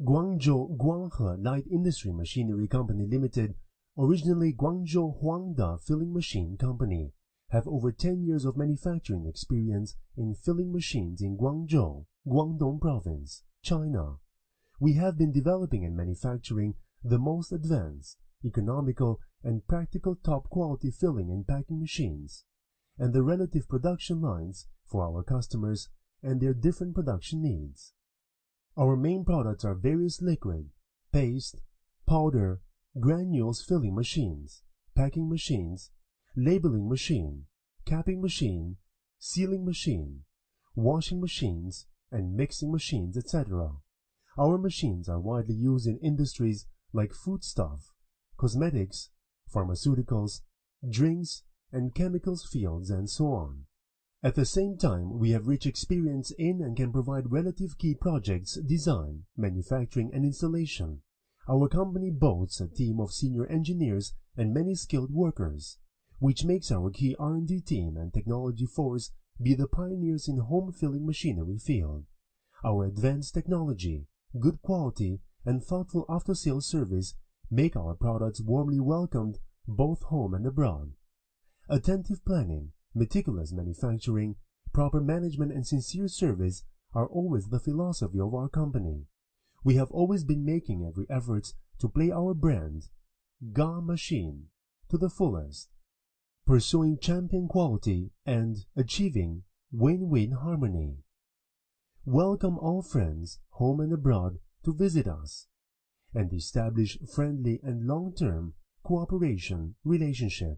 Guangzhou Guanhe Light Industry Machinery Company Limited, originally Guangzhou Huangda Filling Machine Company, have over 10 years of manufacturing experience in filling machines in Guangzhou, Guangdong Province, China. We have been developing and manufacturing the most advanced, economical, and practical top-quality filling and packing machines, and the relative production lines for our customers and their different production needs. Our main products are various liquid, paste, powder, granules filling machines, packing machines, labeling machine, capping machine, sealing machine, washing machines, and mixing machines, etc. Our machines are widely used in industries like foodstuff, cosmetics, pharmaceuticals, drinks, and chemicals fields, and so on. At the same time, we have rich experience in and can provide relative key projects design, manufacturing, and installation. Our company boasts a team of senior engineers and many skilled workers, which makes our key R&D team and technology force be the pioneers in home filling machinery field. Our advanced technology, good quality, and thoughtful after-sales service make our products warmly welcomed both home and abroad. Attentive planning, meticulous manufacturing, proper management, and sincere service are always the philosophy of our company. We have always been making every effort to play our brand, Ga Machine, to the fullest, pursuing champion quality and achieving win-win harmony. Welcome all friends, home and abroad, to visit us and establish friendly and long-term cooperation relationship.